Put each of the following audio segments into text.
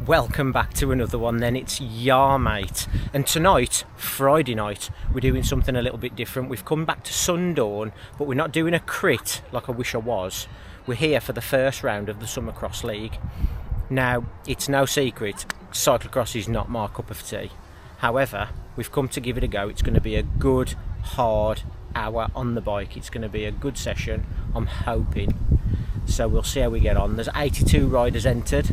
Welcome back to another one then. It's Ya Mate, and tonight, Friday night, we're doing something a little bit different. We've come back to Sundawn, but we're not doing a crit like I wish I was. We're here for the first round of the Cyclo-cross League. Now, it's no secret, cyclocross is not my cup of tea. However, we've come to give it a go. It's going to be a good, hard hour on the bike. It's going to be a good session, I'm hoping. So we'll see how we get on. There's 82 riders entered.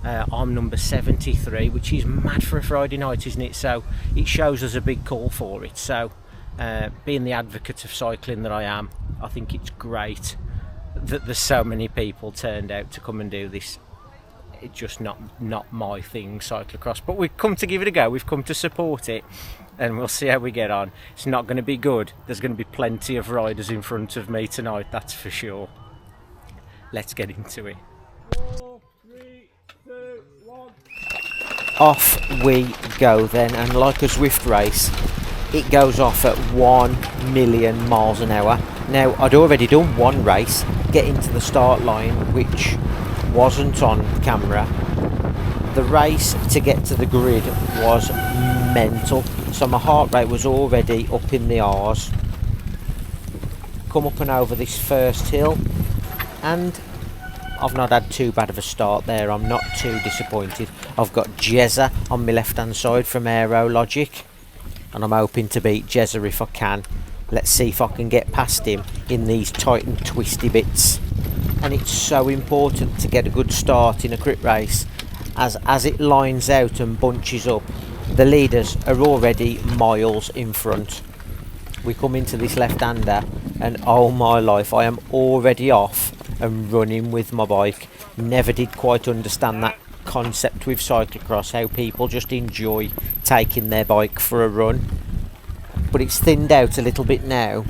I'm number 73, which is mad for a Friday night, isn't it? So it shows us a big call for it. So being the advocate of cycling that I am, I think it's great that there's so many people turned out to come and do this. It's just not my thing, cyclocross, but we've come to give it a go. We've come to support it, and we'll see how we get on. It's not going to be good. There's going to be plenty of riders in front of me tonight, that's for sure. Let's get into it. 4, 3, 2, 1. Off we go then, and like a Zwift race, it goes off at 1 million miles an hour. Now, I'd already done one race, getting to the start line, which wasn't on camera. The race to get to the grid was mental, so my heart rate was already up in the R's. Come up and over this first hill, and I've not had too bad of a start there. I'm not too disappointed. I've got Jezza on my left hand side from Aero Logic, and I'm hoping to beat Jezza if I can. Let's see if I can get past him in these tight and twisty bits. And it's so important to get a good start in a crit race, as it lines out and bunches up. The leaders are already miles in front. We come into this left-hander, and oh my life, I am already off and running with my bike. Never did quite understand that concept with cyclocross, how people just enjoy taking their bike for a run. But it's thinned out a little bit now,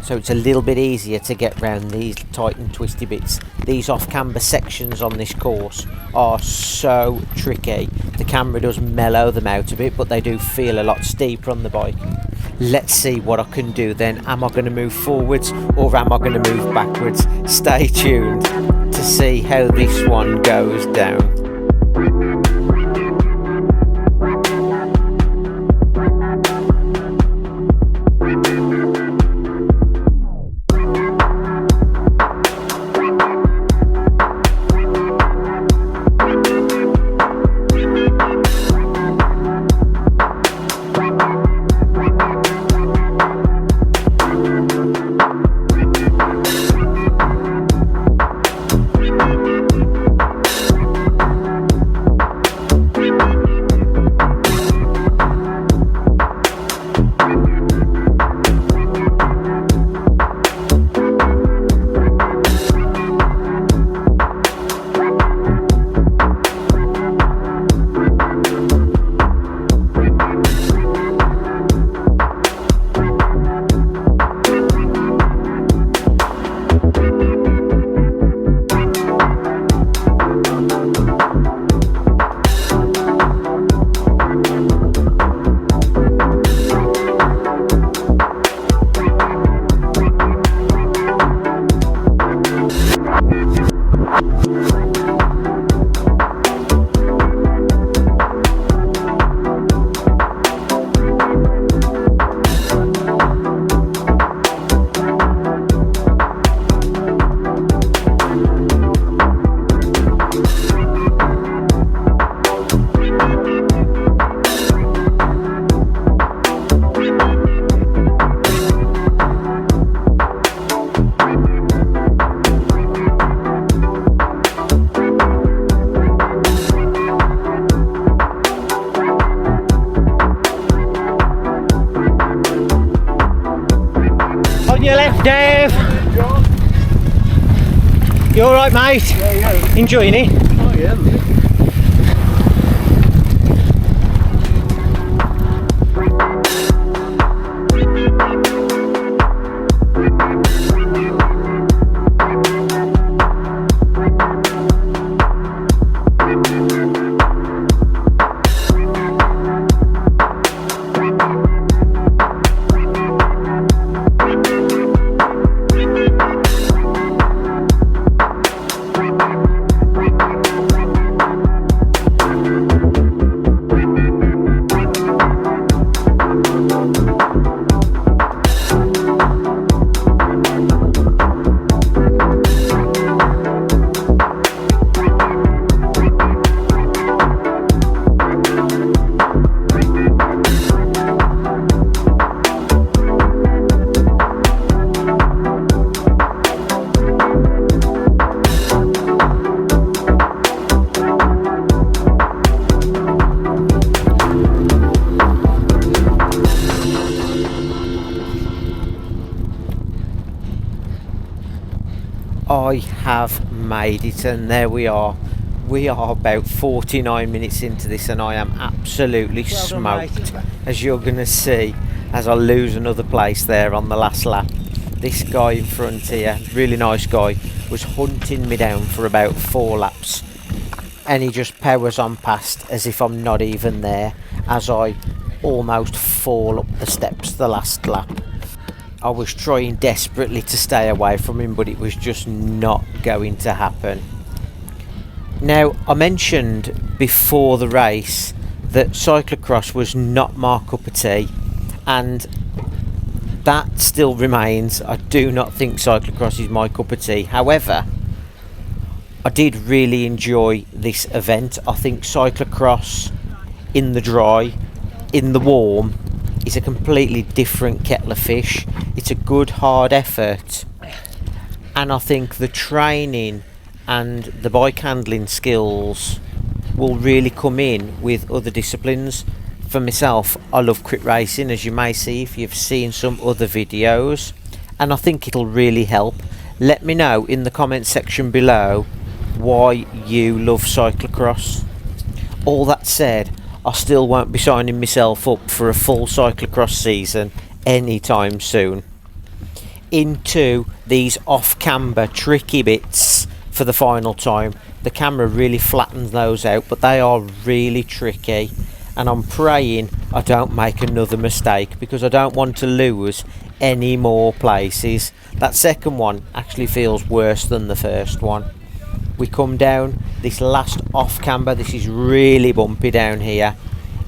so it's a little bit easier to get round these tight and twisty bits. These off-camber sections on this course are so tricky. The camera does mellow them out a bit, but they do feel a lot steeper on the bike. Let's see what I can do then. Am I going to move forwards or am I going to move backwards? Stay tuned to see how this one goes down. Dave! You alright, mate? Yeah. Enjoying it? Oh, yeah. have made it, and there we are. We are about 49 minutes into this, and I am absolutely smoked, as you're going to see as I lose another place there on the last lap. This guy in front here, really nice guy, was hunting me down for about 4 laps, and he just powers on past as if I'm not even there, as I almost fall up the steps the last lap. I was trying desperately to stay away from him, but it was just not going to happen. Now, I mentioned before the race that cyclocross was not my cup of tea, and that still remains. I do not think cyclocross is my cup of tea. However, I did really enjoy this event. I think cyclocross in the dry, in the warm, is a completely different kettle of fish. It's a good hard effort, and I think the training and the bike handling skills will really come in with other disciplines. For myself, I love crit racing, as you may see if you've seen some other videos, and I think it'll really help. Let me know in the comment section below why you love cyclocross. All that said, I still won't be signing myself up for a full cyclocross season anytime soon. Into these off-camber tricky bits for the final time. The camera really flattens those out, but they are really tricky, and I'm praying I don't make another mistake, because I don't want to lose any more places. That second one actually feels worse than the first one. We come down this last off camber. This is really bumpy down here,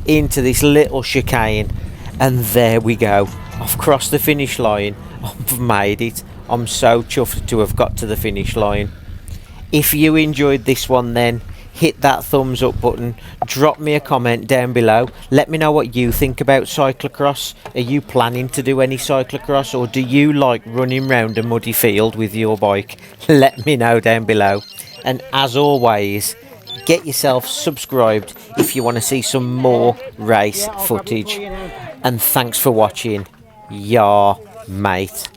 into this little chicane, and there we go. I've crossed the finish line. I've made it. I'm so chuffed to have got to the finish line. If you enjoyed this one, then hit that thumbs up button, drop me a comment down below, let me know what you think about cyclocross. Are you planning to do any cyclocross, or do you like running round a muddy field with your bike? Let me know down below. And as always, get yourself subscribed if you want to see some more race footage. And thanks for watching. Yeah, mate.